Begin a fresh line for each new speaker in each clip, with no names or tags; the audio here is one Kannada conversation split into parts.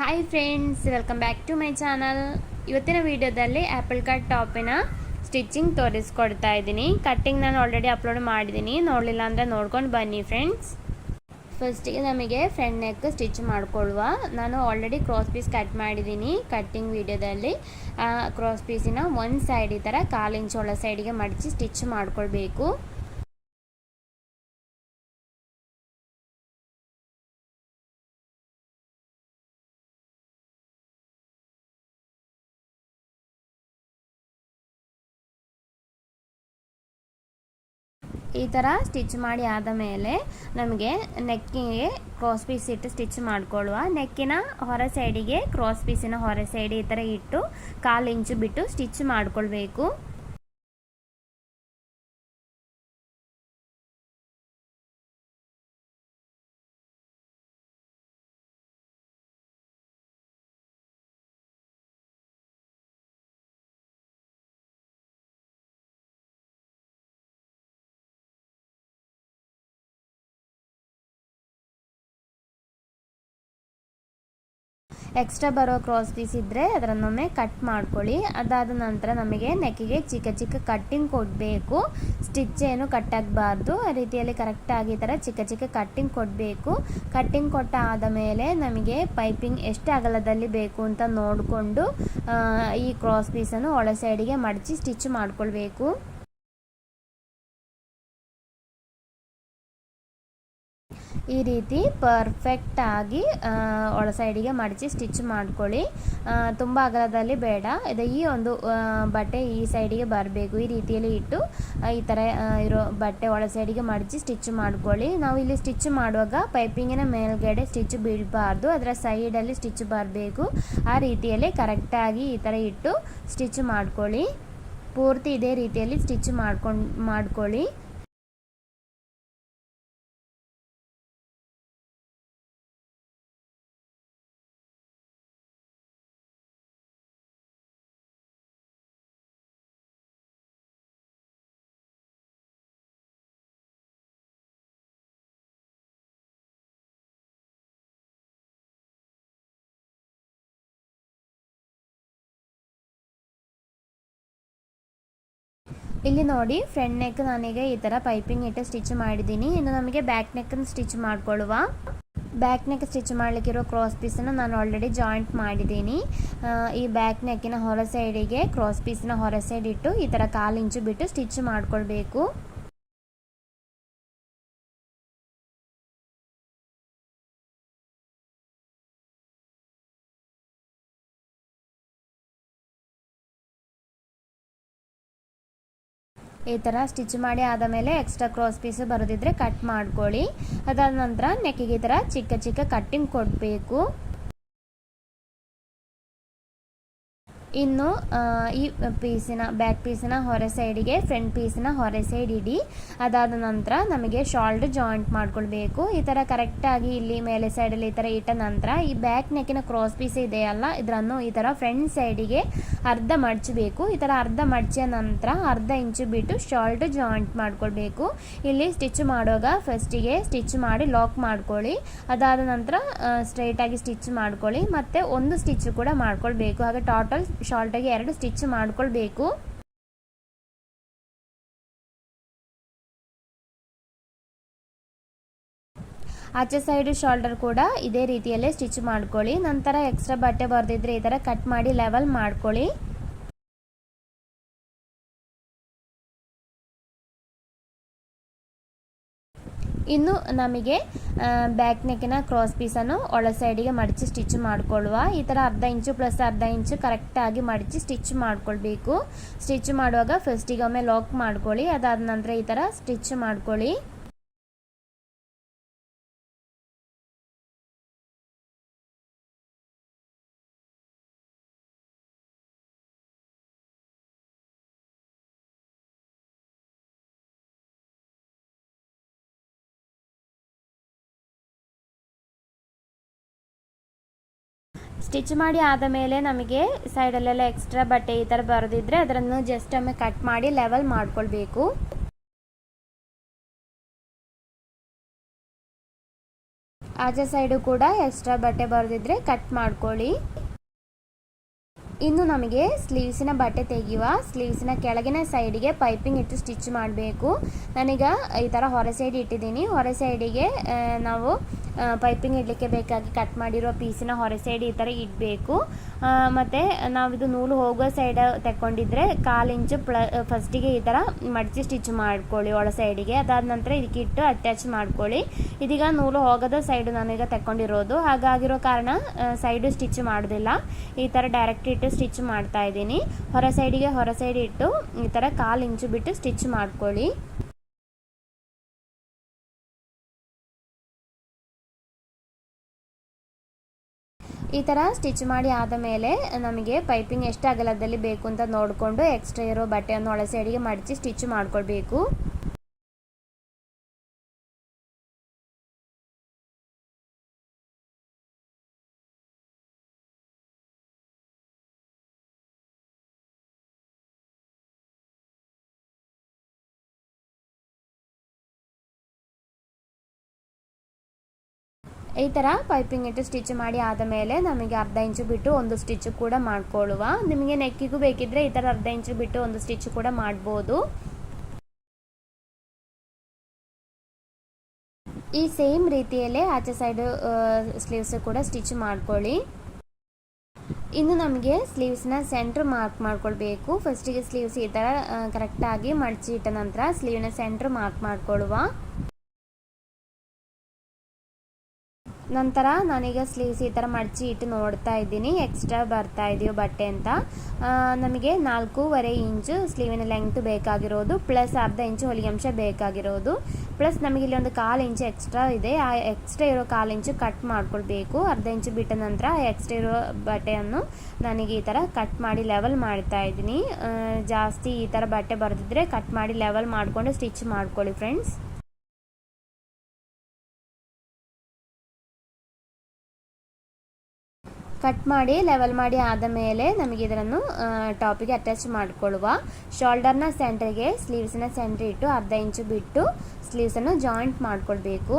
Hi friends, welcome back to my channel. ಇವತ್ತಿನ ವಿಡಿಯೋದಲ್ಲಿ ಆ್ಯಪಲ್ ಕಟ್ ಟಾಪಿನ ಸ್ಟಿಚಿಂಗ್ ತೋರಿಸ್ಕೊಡ್ತಾ ಇದ್ದೀನಿ. ಕಟ್ಟಿಂಗ್ ನಾನು ಆಲ್ರೆಡಿ ಅಪ್ಲೋಡ್ ಮಾಡಿದ್ದೀನಿ, ನೋಡಲಿಲ್ಲ ಅಂದರೆ ನೋಡ್ಕೊಂಡು ಬನ್ನಿ ಫ್ರೆಂಡ್ಸ್. ಫಸ್ಟಿಗೆ ನಮಗೆ ಫ್ರಂಟ್ ನೆಕ್ ಸ್ಟಿಚ್ ಮಾಡ್ಕೊಳ್ಳುವ. ನಾನು ಆಲ್ರೆಡಿ ಕ್ರಾಸ್ ಪೀಸ್ ಕಟ್ ಮಾಡಿದ್ದೀನಿ. ಕಟ್ಟಿಂಗ್ ವಿಡಿಯೋದಲ್ಲಿ ಕ್ರಾಸ್ ಪೀಸಿನ ಒಂದು ಸೈಡ್ ಈ ಥರ 1/4 ಇಂಚ್ ಒಳ ಸೈಡಿಗೆ ಮಡಚಿ ಸ್ಟಿಚ್ ಮಾಡ್ಕೊಳ್ಬೇಕು. ಈ ಥರ ಸ್ಟಿಚ್ ಮಾಡಿ ಆದ ಮೇಲೆ ನಮಗೆ ನೆಕ್ಕಿಗೆ ಕ್ರಾಸ್ ಪೀಸ್ ಇಟ್ಟು ಸ್ಟಿಚ್ ಮಾಡ್ಕೊಳ್ಳುವ. ನೆಕ್ಕಿನ ಹೊರ ಸೈಡಿಗೆ ಕ್ರಾಸ್ ಪೀಸಿನ ಹೊರ ಸೈಡ್ ಈ ಥರ ಇಟ್ಟು 1/4 ಇಂಚು ಬಿಟ್ಟು ಸ್ಟಿಚ್ ಮಾಡ್ಕೊಳ್ಬೇಕು. ಎಕ್ಸ್ಟ್ರಾ ಬರೋ ಕ್ರಾಸ್ ಪೀಸ್ ಇದ್ದರೆ ಅದರನ್ನೊಮ್ಮೆ ಕಟ್ ಮಾಡ್ಕೊಳ್ಳಿ. ಅದಾದ ನಂತರ ನಮಗೆ ನೆಕ್ಕಿಗೆ ಚಿಕ್ಕ ಚಿಕ್ಕ ಕಟ್ಟಿಂಗ್ ಕೊಡಬೇಕು. ಸ್ಟಿಚ್ ಏನು ಕಟ್ಟಾಗಬಾರ್ದು, ಆ ರೀತಿಯಲ್ಲಿ ಕರೆಕ್ಟಾಗಿ ಈ ಥರ ಚಿಕ್ಕ ಚಿಕ್ಕ ಕಟ್ಟಿಂಗ್ ಕೊಡಬೇಕು. ಕಟ್ಟಿಂಗ್ ಕೊಟ್ಟ ಆದ ಮೇಲೆ ನಮಗೆ ಪೈಪಿಂಗ್ ಎಷ್ಟು ಅಗಲದಲ್ಲಿ ಬೇಕು ಅಂತ ನೋಡಿಕೊಂಡು ಈ ಕ್ರಾಸ್ ಪೀಸನ್ನು ಒಳ ಸೈಡಿಗೆ ಮಡಚಿ ಸ್ಟಿಚ್ ಮಾಡ್ಕೊಳ್ಬೇಕು. ಈ ರೀತಿ ಪರ್ಫೆಕ್ಟಾಗಿ ಒಳ ಸೈಡಿಗೆ ಮಡಚಿ ಸ್ಟಿಚ್ ಮಾಡ್ಕೊಳ್ಳಿ. ತುಂಬ ಅಗಲದಲ್ಲಿ ಬೇಡ, ಈ ಒಂದು ಬಟ್ಟೆ ಈ ಸೈಡಿಗೆ ಬರಬೇಕು. ಈ ರೀತಿಯಲ್ಲಿ ಇಟ್ಟು ಈ ಥರ ಇರೋ ಬಟ್ಟೆ ಒಳ ಸೈಡಿಗೆ ಮಡಚಿ ಸ್ಟಿಚ್ ಮಾಡ್ಕೊಳ್ಳಿ. ನಾವು ಇಲ್ಲಿ ಸ್ಟಿಚ್ ಮಾಡುವಾಗ ಪೈಪಿಂಗಿನ ಮೇಲ್ಗಡೆ ಸ್ಟಿಚ್ ಬೀಳಬಾರ್ದು, ಅದರ ಸೈಡಲ್ಲಿ ಸ್ಟಿಚ್ ಬರಬೇಕು. ಆ ರೀತಿಯಲ್ಲಿ ಕರೆಕ್ಟಾಗಿ ಈ ಥರ ಇಟ್ಟು ಸ್ಟಿಚ್ ಮಾಡ್ಕೊಳ್ಳಿ. ಪೂರ್ತಿ ಇದೇ ರೀತಿಯಲ್ಲಿ ಸ್ಟಿಚ್ ಮಾಡ್ಕೊಳ್ಳಿ. ಇಲ್ಲಿ ನೋಡಿ, ಫ್ರಂಟ್ ನೆಕ್ ನಾನೀಗ ಈ ಥರ ಪೈಪಿಂಗ್ ಇಟ್ಟು ಸ್ಟಿಚ್ ಮಾಡಿದ್ದೀನಿ. ಇನ್ನು ನಮಗೆ ಬ್ಯಾಕ್ ನೆಕ್ಕನ್ನು ಸ್ಟಿಚ್ ಮಾಡ್ಕೊಳ್ಳುವ. ಬ್ಯಾಕ್ ನೆಕ್ ಸ್ಟಿಚ್ ಮಾಡಲಿಕ್ಕಿರೋ ಕ್ರಾಸ್ ಪೀಸನ್ನು ನಾನು ಆಲ್ರೆಡಿ ಜಾಯಿಂಟ್ ಮಾಡಿದ್ದೀನಿ. ಈ ಬ್ಯಾಕ್ ನೆಕ್ಕಿನ ಹೊರ ಸೈಡಿಗೆ ಕ್ರಾಸ್ ಪೀಸಿನ ಹೊರ ಸೈಡ್ ಇಟ್ಟು ಈ ಥರ 1/4 ಇಂಚು ಬಿಟ್ಟು ಸ್ಟಿಚ್ ಮಾಡ್ಕೊಳ್ಬೇಕು. ಈ ಥರ ಸ್ಟಿಚ್ ಮಾಡಿ ಆದ ಮೇಲೆ ಎಕ್ಸ್ಟ್ರಾ ಕ್ರಾಸ್ ಪೀಸ್ ಬರೋದಿದ್ರೆ ಕಟ್ ಮಾಡ್ಕೊಳ್ಳಿ. ಅದಾದ ನಂತರ ನೆಕ್ಕಿಗೆ ಈ ಥರ ಚಿಕ್ಕ ಚಿಕ್ಕ ಕಟ್ಟಿಂಗ್ ಕೊಡಬೇಕು. ಇನ್ನು ಈ ಪೀಸಿನ ಬ್ಯಾಕ್ ಪೀಸಿನ ಹೊರ ಸೈಡಿಗೆ ಫ್ರಂಟ್ ಪೀಸಿನ ಹೊರ ಸೈಡ್ ಇಡಿ. ಅದಾದ ನಂತರ ನಮಗೆ ಶಾಲ್ಡ್ ಜಾಯಿಂಟ್ ಮಾಡ್ಕೊಳ್ಬೇಕು. ಈ ಥರ ಕರೆಕ್ಟಾಗಿ ಇಲ್ಲಿ ಮೇಲೆ ಸೈಡಲ್ಲಿ ಈ ಥರ ಇಟ್ಟ ನಂತರ ಈ ಬ್ಯಾಕ್ ನೆಕ್ಕಿನ ಕ್ರಾಸ್ ಪೀಸ್ ಇದೆಯಲ್ಲ, ಇದನ್ನು ಈ ಥರ ಫ್ರಂಟ್ ಸೈಡಿಗೆ ಅರ್ಧ ಮಡಚಬೇಕು. ಈ ಥರ ಅರ್ಧ ಮಡಚಿದ ನಂತರ 1/2 ಇಂಚು ಬಿಟ್ಟು ಶಾಲ್ಡ್ ಜಾಯಿಂಟ್ ಮಾಡ್ಕೊಳ್ಬೇಕು. ಇಲ್ಲಿ ಸ್ಟಿಚ್ ಮಾಡುವಾಗ ಫಸ್ಟಿಗೆ ಸ್ಟಿಚ್ ಮಾಡಿ ಲಾಕ್ ಮಾಡ್ಕೊಳ್ಳಿ. ಅದಾದ ನಂತರ ಸ್ಟ್ರೈಟಾಗಿ ಸ್ಟಿಚ್ ಮಾಡ್ಕೊಳ್ಳಿ. ಮತ್ತು ಒಂದು ಸ್ಟಿಚ್ ಕೂಡ ಮಾಡ್ಕೊಳ್ಬೇಕು. ಹಾಗೆ ಟೋಟಲ್ ಶಾಲ್ಟಿಗೆ 2 ಸ್ಟಿಚ್ ಮಾಡ್ಕೊಳ್ಬೇಕು. ಆಚೆ ಸೈಡ್ ಶೋಲ್ಡರ್ ಕೂಡ ಇದೇ ರೀತಿಯಲ್ಲೇ ಸ್ಟಿಚ್ ಮಾಡ್ಕೊಳ್ಳಿ. ನಂತರ ಎಕ್ಸ್ಟ್ರಾ ಬಟ್ಟೆ ಬರೆದಿದ್ರೆ ಈ ಥರ ಕಟ್ ಮಾಡಿ ಲೆವೆಲ್ ಮಾಡ್ಕೊಳ್ಳಿ. ಇನ್ನು ನಮಗೆ ಬ್ಯಾಕ್ ನೆಕ್ಕಿನ ಕ್ರಾಸ್ ಪೀಸನ್ನು ಒಳ ಸೈಡಿಗೆ ಮಡಚಿ ಸ್ಟಿಚ್ ಮಾಡ್ಕೊಳ್ಳುವ. ಈ ಥರ 1/2 ಇಂಚು ಪ್ಲಸ್ 1/2 ಇಂಚು ಕರೆಕ್ಟಾಗಿ ಮಡಚಿ ಸ್ಟಿಚ್ ಮಾಡ್ಕೊಳ್ಬೇಕು. ಸ್ಟಿಚ್ ಮಾಡುವಾಗ ಫಸ್ಟಿಗೆ ಒಮ್ಮೆ ಲಾಕ್ ಮಾಡ್ಕೊಳ್ಳಿ. ಅದಾದ ನಂತರ ಈ ಥರ ಸ್ಟಿಚ್ ಮಾಡ್ಕೊಳ್ಳಿ. ಸ್ಟಿಚ್ ಮಾಡಿ ಆದ ಮೇಲೆ ನಮಗೆ ಸೈಡಲ್ಲೆಲ್ಲ ಎಕ್ಸ್ಟ್ರಾ ಬಟ್ಟೆ ಈ ಥರ ಬರೋದಿದ್ರೆ ಅದನ್ನು ಜಸ್ಟ್ ಒಮ್ಮೆ ಕಟ್ ಮಾಡಿ ಲೆವೆಲ್ ಮಾಡ್ಕೊಳ್ಬೇಕು. ಆಚೆ ಸೈಡು ಕೂಡ ಎಕ್ಸ್ಟ್ರಾ ಬಟ್ಟೆ ಬರೆದಿದ್ರೆ ಕಟ್ ಮಾಡ್ಕೊಳ್ಳಿ. ಇನ್ನು ನಮಗೆ ಸ್ಲೀವ್ಸಿನ ಬಟ್ಟೆ ತೆಗೆಯುವ ಸ್ಲೀವ್ಸಿನ ಕೆಳಗಿನ ಸೈಡಿಗೆ ಪೈಪಿಂಗ್ ಇಟ್ಟು ಸ್ಟಿಚ್ ಮಾಡಬೇಕು. ನಾನೀಗ ಈ ಥರ ಹೊರ ಸೈಡ್ ಇಟ್ಟಿದ್ದೀನಿ. ಹೊರ ಸೈಡಿಗೆ ನಾವು ಪೈಪಿಂಗ್ ಇಡಲಿಕ್ಕೆ ಬೇಕಾಗಿ ಕಟ್ ಮಾಡಿರೋ ಪೀಸಿನ ಹೊರ ಸೈಡ್ ಈ ಥರ ಇಡಬೇಕು. ಮತ್ತು ನಾವಿದು ನೂಲು ಹೋಗೋ ಸೈಡ್ ತಗೊಂಡಿದ್ರೆ 1/4 ಇಂಚು ಫಸ್ಟಿಗೆ ಈ ಥರ ಮಡಚಿ ಸ್ಟಿಚ್ ಮಾಡ್ಕೊಳ್ಳಿ ಒಳ ಸೈಡಿಗೆ. ಅದಾದ ನಂತರ ಇದಕ್ಕೆ ಇಟ್ಟು ಅಟ್ಯಾಚ್ ಮಾಡ್ಕೊಳ್ಳಿ. ಇದೀಗ ನೂಲು ಹೋಗೋದ ಸೈಡು ನಾನೀಗ ತಗೊಂಡಿರೋದು, ಹಾಗಾಗಿರೋ ಕಾರಣ ಸೈಡು ಸ್ಟಿಚ್ ಮಾಡೋದಿಲ್ಲ. ಈ ಥರ ಡೈರೆಕ್ಟ್ ಇಟ್ಟು ಸ್ಟಿಚ್ ಮಾಡ್ತಾ ಇದ್ದೀನಿ. ಹೊರ ಸೈಡ್ ಇಟ್ಟು ಈ ಥರ 1/4 ಇಂಚು ಬಿಟ್ಟು ಸ್ಟಿಚ್ ಮಾಡ್ಕೊಳ್ಳಿ. ಈ ಥರ ಸ್ಟಿಚ್ ಮಾಡಿ ಆದ ಮೇಲೆ ನಮಗೆ ಪೈಪಿಂಗ್ ಎಷ್ಟು ಅಗಲದಲ್ಲಿ ಬೇಕು ಅಂತ ನೋಡಿಕೊಂಡು ಎಕ್ಸ್ಟ್ರಾ ಇರೋ ಬಟ್ಟೆಯನ್ನು ಒಳ ಸೈಡಿಗೆ ಮಡಚಿ ಸ್ಟಿಚ್ ಮಾಡ್ಕೊಳ್ಬೇಕು. ಈ ಥರ ಪೈಪಿಂಗ್ ಇಟ್ಟು ಸ್ಟಿಚ್ ಮಾಡಿ ಆದ ಮೇಲೆ ನಮಗೆ 1/2 ಇಂಚು ಬಿಟ್ಟು ಒಂದು ಸ್ಟಿಚ್ ಕೂಡ ಮಾಡ್ಕೊಳ್ಳುವ. ನಿಮಗೆ ನೆಕ್ಕಿಗೂ ಬೇಕಿದ್ರೆ ಈ ಥರ 1/2 ಇಂಚು ಬಿಟ್ಟು ಒಂದು ಸ್ಟಿಚ್ ಕೂಡ ಮಾಡ್ಬೋದು. ಈ ಸೇಮ್ ರೀತಿಯಲ್ಲೇ ಆಚೆ ಸೈಡ್ ಸ್ಲೀವ್ಸ್ ಕೂಡ ಸ್ಟಿಚ್ ಮಾಡ್ಕೊಳ್ಳಿ. ಇನ್ನು ನಮಗೆ ಸ್ಲೀವ್ಸ್ನ ಸೆಂಟ್ರ್ ಮಾರ್ಕ್ ಮಾಡ್ಕೊಳ್ಬೇಕು. ಫಸ್ಟಿಗೆ ಸ್ಲೀವ್ಸ್ ಈ ಥರ ಕರೆಕ್ಟಾಗಿ ಮಡಚಿ ಇಟ್ಟ ನಂತರ ಸ್ಲೀವ್ನ ಸೆಂಟ್ರ್ ಮಾರ್ಕ್ ಮಾಡ್ಕೊಳ್ಳುವ. ನಂತರ ನಾನೀಗ ಸ್ಲೀವ್ಸ್ ಈ ಥರ ಮಡಚಿ ಇಟ್ಟು ನೋಡ್ತಾ ಇದ್ದೀನಿ ಎಕ್ಸ್ಟ್ರಾ ಬರ್ತಾ ಇದೆಯೋ ಬಟ್ಟೆ ಅಂತ. ನಮಗೆ 4.25 ಇಂಚು ಸ್ಲೀವಿನ ಲೆಂಗ್ತ್ ಬೇಕಾಗಿರೋದು, ಪ್ಲಸ್ 1/2 ಇಂಚು ಹೊಲಿಗೆ ಅಂಶ ಬೇಕಾಗಿರೋದು, ಪ್ಲಸ್ ನಮಗೆ ಇಲ್ಲಿ ಒಂದು 1/4 ಇಂಚು ಎಕ್ಸ್ಟ್ರಾ ಇದೆ. ಆ ಎಕ್ಸ್ಟ್ರಾ ಇರೋ 1/4 ಇಂಚು ಕಟ್ ಮಾಡ್ಕೊಳ್ಬೇಕು. 1/2 ಇಂಚು ಬಿಟ್ಟ ನಂತರ ಎಕ್ಸ್ಟ್ರಾ ಇರೋ ಬಟ್ಟೆಯನ್ನು ನನಗೆ ಈ ಥರ ಕಟ್ ಮಾಡಿ ಲೆವೆಲ್ ಮಾಡ್ತಾ ಇದ್ದೀನಿ. ಜಾಸ್ತಿ ಈ ಥರ ಬಟ್ಟೆ ಬರೆದಿದ್ರೆ ಕಟ್ ಮಾಡಿ ಲೆವೆಲ್ ಮಾಡಿಕೊಂಡು ಸ್ಟಿಚ್ ಮಾಡ್ಕೊಳ್ಳಿ ಫ್ರೆಂಡ್ಸ್. ಕಟ್ ಮಾಡಿ ಲೆವೆಲ್ ಮಾಡಿ ಆದ ಮೇಲೆ ನಮಗೆ ಇದನ್ನು ಟಾಪಿಗೆ ಅಟ್ಯಾಚ್ ಮಾಡಿಕೊಳ್ಳುವ. ಶೋಲ್ಡರ್ನ ಸೆಂಟರ್ಗೆ ಸ್ಲೀವ್ಸ್ನ ಸೆಂಟರ್ ಇಟ್ಟು 1/2 ಇಂಚು ಬಿಟ್ಟು ಸ್ಲೀವ್ಸನ್ನು ಜಾಯಿಂಟ್ ಮಾಡಿಕೊಳ್ಬೇಕು.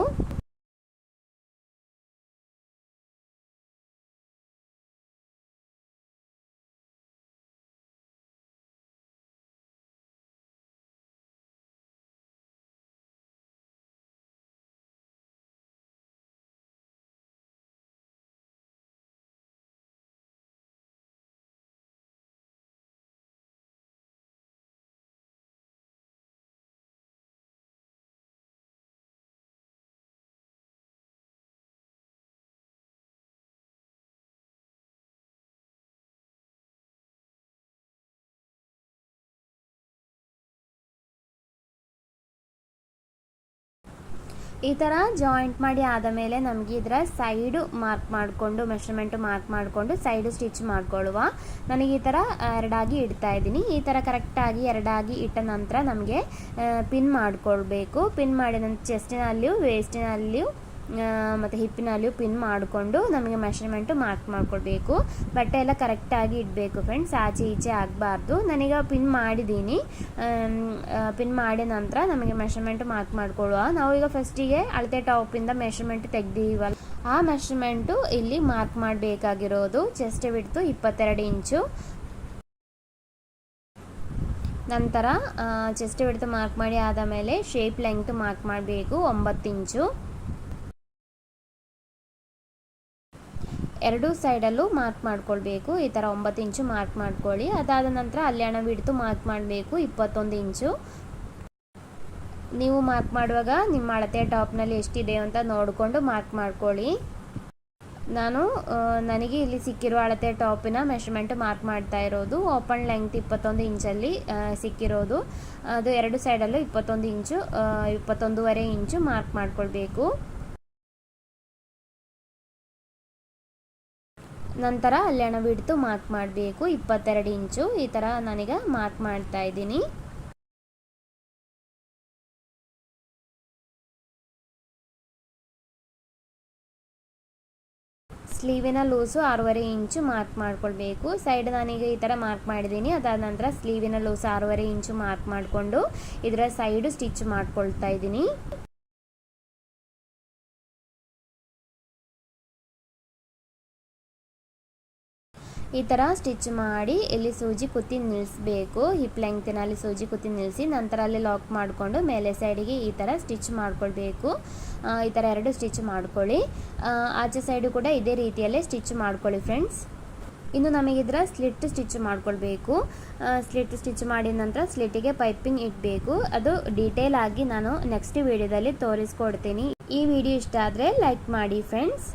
ಈ ಥರ ಜಾಯಿಂಟ್ ಮಾಡಿ ಆದ ಮೇಲೆ ನಮಗೆ ಇದರ ಸೈಡು ಮಾರ್ಕ್ ಮಾಡಿಕೊಂಡು ಮೆಷರ್ಮೆಂಟು ಮಾರ್ಕ್ ಮಾಡಿಕೊಂಡು ಸೈಡು ಸ್ಟಿಚ್ ಮಾಡ್ಕೊಳ್ಳುವ. ನನಗೆ ಈ ಥರ 2 ಇಡ್ತಾ ಇದ್ದೀನಿ. ಈ ಥರ ಕರೆಕ್ಟಾಗಿ 2 ಇಟ್ಟ ನಂತರ ನಮಗೆ ಪಿನ್ ಮಾಡಿಕೊಳ್ಬೇಕು. ಪಿನ್ ಮಾಡಿದ ನಂತರ ಚೆಸ್ಟಿನಲ್ಲಿಯೂ ವೇಸ್ಟಿನಲ್ಲಿಯೂ ಮತ್ತು ಹಿಪ್ಪಿನಲ್ಲಿಯೂ ಪಿನ್ ಮಾಡಿಕೊಂಡು ನಮಗೆ ಮೆಷರ್ಮೆಂಟು ಮಾರ್ಕ್ ಮಾಡ್ಕೊಳ್ಬೇಕು. ಬಟ್ಟೆ ಎಲ್ಲ ಕರೆಕ್ಟಾಗಿ ಇಡಬೇಕು ಫ್ರೆಂಡ್ಸ್, ಆಚೆ ಈಚೆ ಆಗಬಾರ್ದು. ನಾನೀಗ ಪಿನ್ ಮಾಡಿದ್ದೀನಿ. ಪಿನ್ ಮಾಡಿದ ನಂತರ ನಮಗೆ ಮೆಷರ್ಮೆಂಟು ಮಾರ್ಕ್ ಮಾಡ್ಕೊಳ್ಳುವ. ನಾವು ಈಗ ಫಸ್ಟಿಗೆ ಅಳತೆ ಟಾಪಿಂದ ಮೆಷರ್ಮೆಂಟ್ ತೆಗ್ದೀವಲ್ಲ, ಆ ಮೆಷರ್ಮೆಂಟು ಇಲ್ಲಿ ಮಾರ್ಕ್ ಮಾಡಬೇಕಾಗಿರೋದು ಚೆಸ್ಟ್ ವಿಡ್ತು 22 ಇಂಚು. ನಂತರ ಚೆಸ್ಟ್ ವಿಡ್ತು ಮಾರ್ಕ್ ಮಾಡಿ ಆದ ಮೇಲೆ ಶೇಪ್ ಲೆಂಗ್ತ್ ಮಾರ್ಕ್ ಮಾಡಬೇಕು 9 ಇಂಚು. 2 ಸೈಡಲ್ಲೂ ಮಾರ್ಕ್ ಮಾಡ್ಕೊಳ್ಬೇಕು. ಈ ಥರ 9 ಇಂಚು ಮಾರ್ಕ್ ಮಾಡ್ಕೊಳ್ಳಿ. ಅದಾದ ನಂತರ ಅಲ್ಯಾಣ ಬಿಡ್ತು ಮಾರ್ಕ್ ಮಾಡಬೇಕು 21 ಇಂಚು. ನೀವು ಮಾರ್ಕ್ ಮಾಡುವಾಗ ನಿಮ್ಮ ಅಳತೆ ಟಾಪ್ನಲ್ಲಿ ಎಷ್ಟಿದೆ ಅಂತ ನೋಡಿಕೊಂಡು ಮಾರ್ಕ್ ಮಾಡ್ಕೊಳ್ಳಿ. ನನಗೆ ಇಲ್ಲಿ ಸಿಕ್ಕಿರೋ ಅಳತೆ ಟಾಪಿನ ಮೆಷರ್ಮೆಂಟ್ ಮಾರ್ಕ್ ಮಾಡ್ತಾ ಇರೋದು. ಓಪನ್ ಲೆಂಗ್ತ್ 21 ಇಂಚಲ್ಲಿ ಸಿಕ್ಕಿರೋದು. ಅದು 2 ಸೈಡಲ್ಲೂ 21 ಇಂಚು 21.5 ಇಂಚು ಮಾರ್ಕ್ ಮಾಡ್ಕೊಳ್ಬೇಕು. ನಂತರ ಅಲ್ಯಾಣ ಬಿಡ್ತು ಮಾರ್ಕ್ ಮಾಡಬೇಕು 22 ಇಂಚು. ಈ ಥರ ನಾನೀಗ ಮಾರ್ಕ್ ಮಾಡ್ತಾ ಇದ್ದೀನಿ. ಸ್ಲೀವಿನ ಲೂಸು 6.5 ಇಂಚು ಮಾರ್ಕ್ ಮಾಡ್ಕೊಳ್ಬೇಕು. ಸೈಡ್ ನಾನೀಗ ಈ ಥರ ಮಾರ್ಕ್ ಮಾಡಿದ್ದೀನಿ. ಅದಾದ ನಂತರ ಸ್ಲೀವಿನ ಲೂಸು 6.5 ಇಂಚು ಮಾರ್ಕ್ ಮಾಡಿಕೊಂಡು ಇದರ ಸೈಡು ಸ್ಟಿಚ್ ಮಾಡ್ಕೊಳ್ತಾ ಇದ್ದೀನಿ. ಈ ಥರ ಸ್ಟಿಚ್ ಮಾಡಿ ಇಲ್ಲಿ ಸೂಜಿ ಕುತ್ತಿ ನಿಲ್ಲಿಸಬೇಕು. ಹಿಪ್ ಲೆಂಗ್ತಿನಲ್ಲಿ ಸೂಜಿ ಕುತ್ತಿ ನಿಲ್ಲಿಸಿ ನಂತರ ಅಲ್ಲಿ ಲಾಕ್ ಮಾಡಿಕೊಂಡು ಮೇಲೆ ಸೈಡಿಗೆ ಈ ಥರ ಸ್ಟಿಚ್ ಮಾಡ್ಕೊಳ್ಬೇಕು. ಈ ಥರ 2 ಸ್ಟಿಚ್ ಮಾಡ್ಕೊಳ್ಳಿ. ಆಚೆ ಸೈಡು ಕೂಡ ಇದೇ ರೀತಿಯಲ್ಲೇ ಸ್ಟಿಚ್ ಮಾಡ್ಕೊಳ್ಳಿ ಫ್ರೆಂಡ್ಸ್. ಇನ್ನು ನಮಗಿದ್ರ ಸ್ಲಿಟ್ ಸ್ಟಿಚ್ ಮಾಡ್ಕೊಳ್ಬೇಕು. ಸ್ಲಿಟ್ ಸ್ಟಿಚ್ ಮಾಡಿದ ನಂತರ ಸ್ಲಿಟ್ಟಿಗೆ ಪೈಪಿಂಗ್ ಇಡಬೇಕು. ಅದು ಡೀಟೇಲ್ ಆಗಿ ನಾನು ನೆಕ್ಸ್ಟ್ ವಿಡಿಯೋದಲ್ಲಿ ತೋರಿಸ್ಕೊಡ್ತೀನಿ. ಈ ವಿಡಿಯೋ ಇಷ್ಟ ಆದರೆ ಲೈಕ್ ಮಾಡಿ ಫ್ರೆಂಡ್ಸ್.